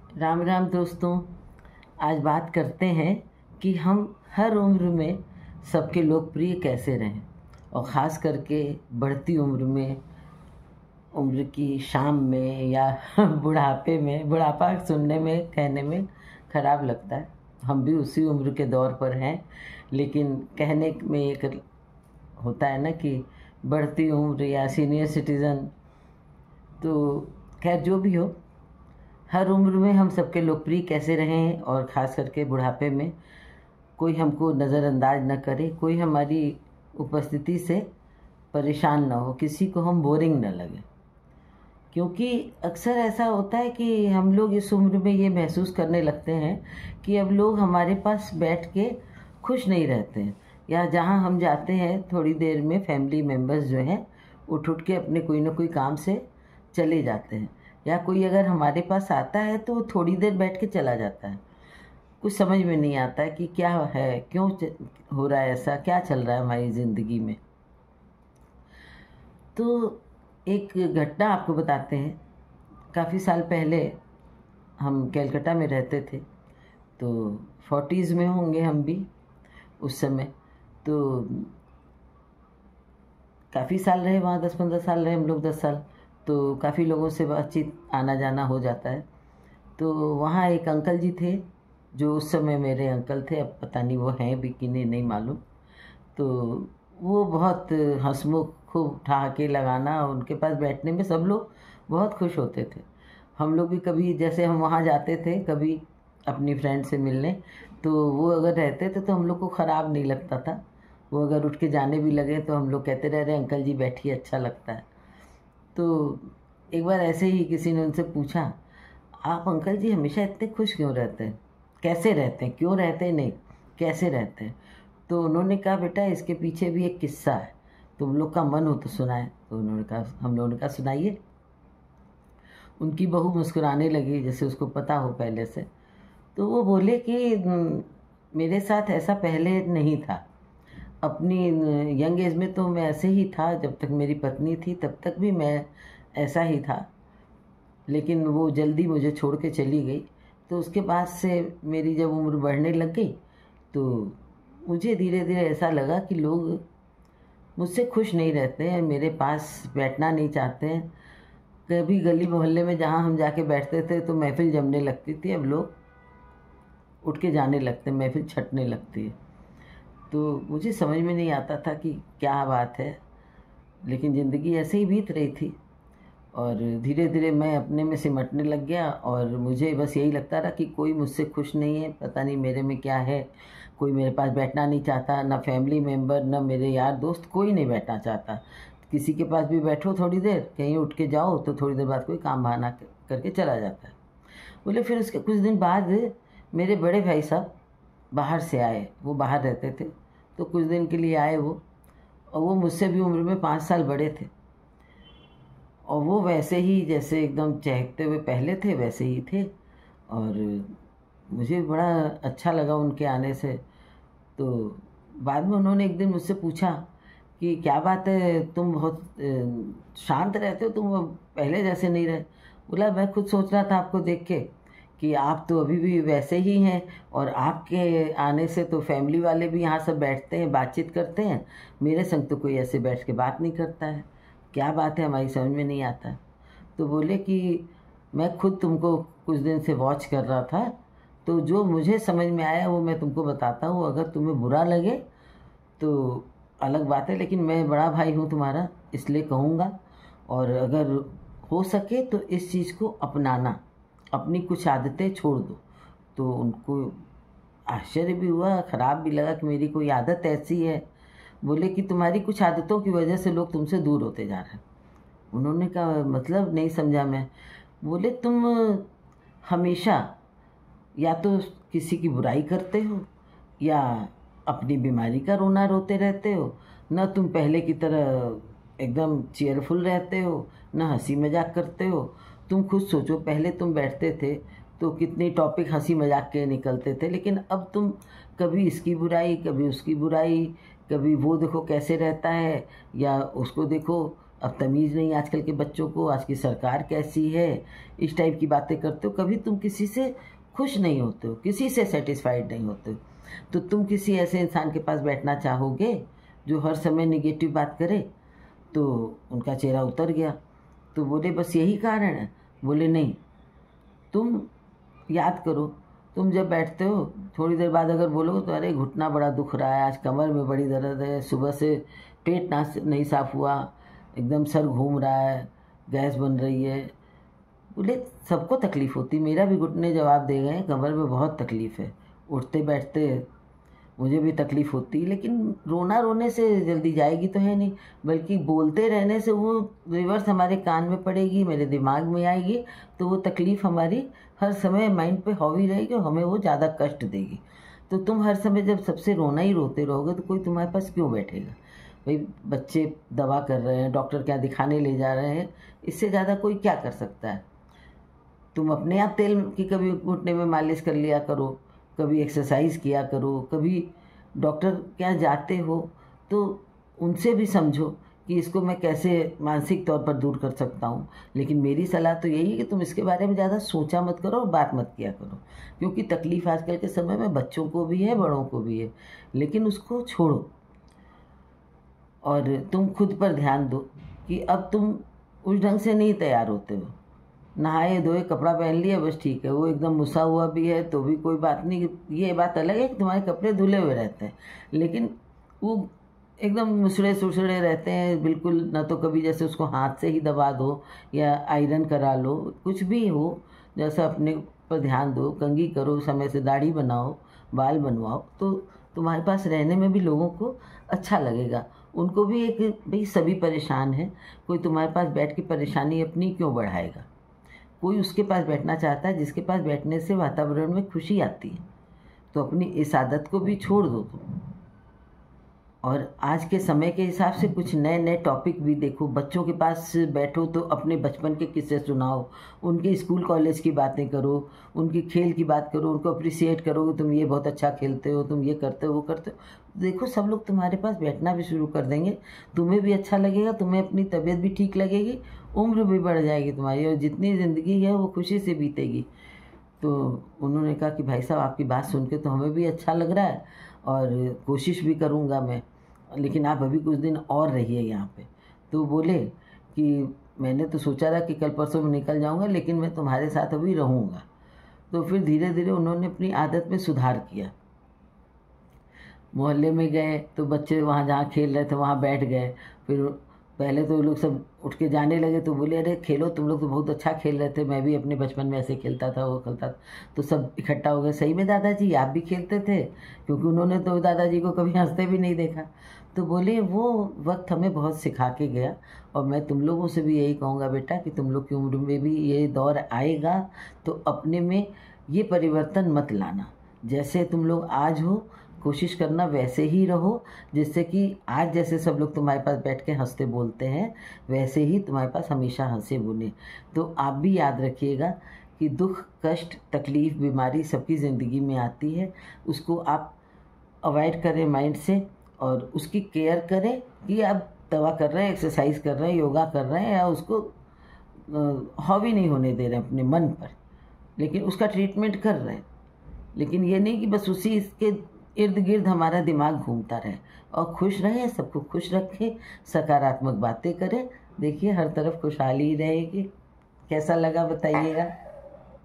राम राम दोस्तों। आज बात करते हैं कि हम हर उम्र में सबके लोकप्रिय कैसे रहें, और ख़ास करके बढ़ती उम्र में, उम्र की शाम में या बुढ़ापे में। बुढ़ापा सुनने में, कहने में ख़राब लगता है, हम भी उसी उम्र के दौर पर हैं, लेकिन कहने में एक होता है ना कि बढ़ती उम्र या सीनियर सिटीज़न। तो खैर जो भी हो, हर उम्र में हम सबके लोकप्रिय कैसे रहें, और ख़ास करके बुढ़ापे में कोई हमको नज़रअंदाज न करे, कोई हमारी उपस्थिति से परेशान ना हो, किसी को हम बोरिंग न लगे। क्योंकि अक्सर ऐसा होता है कि हम लोग इस उम्र में ये महसूस करने लगते हैं कि अब लोग हमारे पास बैठ के खुश नहीं रहते हैं, या जहाँ हम जाते हैं थोड़ी देर में फैमिली मेम्बर्स जो हैं उठ उठ के अपने कोई ना कोई काम से चले जाते हैं, या कोई अगर हमारे पास आता है तो वो थोड़ी देर बैठ के चला जाता है। कुछ समझ में नहीं आता है कि क्या है, क्यों हो रहा है ऐसा, क्या चल रहा है हमारी ज़िंदगी में। तो एक घटना आपको बताते हैं। काफ़ी साल पहले हम कलकत्ता में रहते थे, तो 40s में होंगे हम भी उस समय। तो काफ़ी साल रहे वहाँ, 10-15 साल रहे हम लोग, 10 साल। तो काफ़ी लोगों से बातचीत, आना जाना हो जाता है। तो वहाँ एक अंकल जी थे जो उस समय मेरे अंकल थे, अब पता नहीं वो हैं भी कि नहीं मालूम। तो वो बहुत हंसमुख, खूब ठहाके लगाना, उनके पास बैठने में सब लोग बहुत खुश होते थे। हम लोग भी कभी, जैसे हम वहाँ जाते थे कभी अपनी फ्रेंड से मिलने, तो वो अगर रहते थे तो हम लोग को ख़राब नहीं लगता था। वो अगर उठ के जाने भी लगे तो हम लोग कहते रह रहे, अंकल जी बैठिए, अच्छा लगता है। तो एक बार ऐसे ही किसी ने उनसे पूछा, आप अंकल जी हमेशा इतने खुश क्यों रहते हैं, कैसे रहते हैं, क्यों रहते हैं नहीं, कैसे रहते हैं। तो उन्होंने कहा, बेटा इसके पीछे भी एक किस्सा है, तुम लोग का मन हो तो सुनाए। तो उन्होंने कहा, हम लोगों ने कहा सुनाइए। उनकी बहू मुस्कुराने लगी, जैसे उसको पता हो पहले से। तो वो बोले कि मेरे साथ ऐसा पहले नहीं था। अपनी यंग एज में तो मैं ऐसे ही था, जब तक मेरी पत्नी थी तब तक भी मैं ऐसा ही था, लेकिन वो जल्दी मुझे छोड़ के चली गई। तो उसके बाद से मेरी जब उम्र बढ़ने लग गई, तो मुझे धीरे धीरे ऐसा लगा कि लोग मुझसे खुश नहीं रहते हैं, मेरे पास बैठना नहीं चाहते हैं। कभी गली मोहल्ले में जहाँ हम जाके बैठते थे तो महफिल जमने लगती थी, अब लोग उठ के जाने लगते, महफिल छटने लगती है। तो मुझे समझ में नहीं आता था कि क्या बात है, लेकिन ज़िंदगी ऐसे ही बीत रही थी। और धीरे धीरे मैं अपने में सिमटने लग गया, और मुझे बस यही लगता रहा कि कोई मुझसे खुश नहीं है, पता नहीं मेरे में क्या है। कोई मेरे पास बैठना नहीं चाहता, ना फैमिली मेम्बर, ना मेरे यार दोस्त, कोई नहीं बैठना चाहता। किसी के पास भी बैठो थोड़ी देर, कहीं उठ के जाओ तो थोड़ी देर बाद कोई काम बहाना करके चला जाता है। बोले फिर उसके कुछ दिन बाद मेरे बड़े भाई साहब बाहर से आए, वो बाहर रहते थे, तो कुछ दिन के लिए आए वो। और वो मुझसे भी उम्र में 5 साल बड़े थे, और वो वैसे ही जैसे एकदम चहकते हुए पहले थे वैसे ही थे। और मुझे बड़ा अच्छा लगा उनके आने से। तो बाद में उन्होंने एक दिन मुझसे पूछा कि क्या बात है, तुम बहुत शांत रहते हो, तुम अब पहले जैसे नहीं रहे। बोला, मैं खुद सोच रहा था आपको देख के कि आप तो अभी भी वैसे ही हैं, और आपके आने से तो फैमिली वाले भी यहाँ सब बैठते हैं, बातचीत करते हैं। मेरे संग तो कोई ऐसे बैठ के बात नहीं करता है, क्या बात है, हमारी समझ में नहीं आता। तो बोले कि मैं खुद तुमको कुछ दिन से वॉच कर रहा था, तो जो मुझे समझ में आया वो मैं तुमको बताता हूँ। अगर तुम्हें बुरा लगे तो अलग बात है, लेकिन मैं बड़ा भाई हूँ तुम्हारा, इसलिए कहूँगा। और अगर हो सके तो इस चीज़ को अपनाना, अपनी कुछ आदतें छोड़ दो। तो उनको आश्चर्य भी हुआ, ख़राब भी लगा कि मेरी कोई आदत ऐसी है। बोले कि तुम्हारी कुछ आदतों की वजह से लोग तुमसे दूर होते जा रहे हैं। उन्होंने कहा, मतलब नहीं समझा मैं। बोले, तुम हमेशा या तो किसी की बुराई करते हो, या अपनी बीमारी का रोना रोते रहते हो, ना तुम पहले की तरह एकदम चेयरफुल रहते हो, ना हंसी मजाक करते हो। तुम खुद सोचो, पहले तुम बैठते थे तो कितनी टॉपिक हंसी मजाक के निकलते थे, लेकिन अब तुम कभी इसकी बुराई, कभी उसकी बुराई, कभी वो देखो कैसे रहता है, या उसको देखो अब तमीज़ नहीं आजकल के बच्चों को, आज की सरकार कैसी है, इस टाइप की बातें करते हो। कभी तुम किसी से खुश नहीं होते हो, किसी से सेटिस्फाइड नहीं होते हो। तो तुम किसी ऐसे इंसान के पास बैठना चाहोगे जो हर समय निगेटिव बात करे? तो उनका चेहरा उतर गया। तो बोले बस यही कारण है? बोले नहीं, तुम याद करो, तुम जब बैठते हो थोड़ी देर बाद अगर बोलोगे तो अरे घुटना बड़ा दुख रहा है, आज कमर में बड़ी दर्द है, सुबह से पेट नहीं साफ हुआ, एकदम सर घूम रहा है, गैस बन रही है। बोले सबको तकलीफ़ होती, मेरा भी घुटने जवाब दे गए, कमर में बहुत तकलीफ़ है, उठते बैठते मुझे भी तकलीफ़ होती, लेकिन रोना रोने से जल्दी जाएगी तो है नहीं, बल्कि बोलते रहने से वो रिवर्स हमारे कान में पड़ेगी, मेरे दिमाग में आएगी, तो वो तकलीफ़ हमारी हर समय माइंड पे हावी रहेगी और हमें वो ज़्यादा कष्ट देगी। तो तुम हर समय जब सबसे रोना ही रोते रहोगे तो कोई तुम्हारे पास क्यों बैठेगा? भाई बच्चे दवा कर रहे हैं, डॉक्टर क्या दिखाने ले जा रहे हैं, इससे ज़्यादा कोई क्या कर सकता है? तुम अपने आप तेल की कभी घुटने में मालिश कर लिया करो, कभी एक्सरसाइज किया करो, कभी डॉक्टर क्या जाते हो तो उनसे भी समझो कि इसको मैं कैसे मानसिक तौर पर दूर कर सकता हूँ। लेकिन मेरी सलाह तो यही है कि तुम इसके बारे में ज़्यादा सोचा मत करो और बात मत किया करो, क्योंकि तकलीफ़ आजकल के समय में बच्चों को भी है, बड़ों को भी है, लेकिन उसको छोड़ो और तुम खुद पर ध्यान दो कि अब तुम उस ढंग से नहीं तैयार होते हो। नहाए धोए कपड़ा पहन लिया बस ठीक है, वो एकदम मुसा हुआ भी है तो भी कोई बात नहीं। ये बात अलग है कि तुम्हारे कपड़े धुले हुए रहते हैं, लेकिन वो एकदम मुसड़े सुसड़े रहते हैं बिल्कुल, ना तो कभी जैसे उसको हाथ से ही दबा दो या आयरन करा लो, कुछ भी हो, जैसा अपने पर ध्यान दो, कंघी करो, समय से दाढ़ी बनाओ, बाल बनवाओ, तो तुम्हारे पास रहने में भी लोगों को अच्छा लगेगा। उनको भी एक भाई सभी परेशान हैं, कोई तुम्हारे पास बैठ के परेशानी अपनी क्यों बढ़ाएगा? कोई उसके पास बैठना चाहता है जिसके पास बैठने से वातावरण में खुशी आती है। तो अपनी इस आदत को भी छोड़ दो तुम, और आज के समय के हिसाब से कुछ नए नए टॉपिक भी देखो। बच्चों के पास बैठो तो अपने बचपन के किस्से सुनाओ, उनके स्कूल कॉलेज की बातें करो, उनकी खेल की बात करो, उनको अप्रिसिएट करो कि तुम ये बहुत अच्छा खेलते हो, तुम ये करते हो, वो करते हो। देखो सब लोग तुम्हारे पास बैठना भी शुरू कर देंगे, तुम्हें भी अच्छा लगेगा, तुम्हें अपनी तबीयत भी ठीक लगेगी, उम्र भी बढ़ जाएगी तुम्हारी, और जितनी ज़िंदगी है वो खुशी से बीतेगी। तो उन्होंने कहा कि भाई साहब आपकी बात सुन के तो हमें भी अच्छा लग रहा है और कोशिश भी करूँगा मैं, लेकिन आप अभी कुछ दिन और रहिए यहाँ पे। तो बोले कि मैंने तो सोचा था कि कल परसों में निकल जाऊँगा, लेकिन मैं तुम्हारे साथ अभी रहूँगा। तो फिर धीरे धीरे उन्होंने अपनी आदत में सुधार किया। मोहल्ले में गए तो बच्चे वहाँ जहाँ खेल रहे थे वहाँ बैठ गए। फिर पहले तो लोग सब उठ के जाने लगे तो बोले अरे खेलो, तुम लोग तो बहुत अच्छा खेल रहे थे, मैं भी अपने बचपन में ऐसे खेलता था, वो खेलता था। तो सब इकट्ठा हो गए, सही में दादाजी आप भी खेलते थे? क्योंकि उन्होंने तो दादाजी को कभी हंसते भी नहीं देखा। तो बोले वो वक्त हमें बहुत सिखा के गया, और मैं तुम लोगों से भी यही कहूँगा बेटा कि तुम लोग की उम्र में भी ये दौर आएगा, तो अपने में ये परिवर्तन मत लाना। जैसे तुम लोग आज हो कोशिश करना वैसे ही रहो, जिससे कि आज जैसे सब लोग तुम्हारे पास बैठ के हंसते बोलते हैं वैसे ही तुम्हारे पास हमेशा हंसे बोले। तो आप भी याद रखिएगा कि दुख, कष्ट, तकलीफ़, बीमारी सबकी ज़िंदगी में आती है, उसको आप अवॉइड करें माइंड से, और उसकी केयर करें कि आप दवा कर रहे हैं, एक्सरसाइज कर रहे हैं, योगा कर रहे हैं, या उसको हावी नहीं होने दे रहे हैं अपने मन पर, लेकिन उसका ट्रीटमेंट कर रहे हैं। लेकिन ये नहीं कि बस उसी इसके इर्द गिर्द हमारा दिमाग घूमता रहे। और खुश रहें, सबको खुश रखें, सकारात्मक बातें करें, देखिए हर तरफ खुशहाली ही रहेगी। कैसा लगा बताइएगा।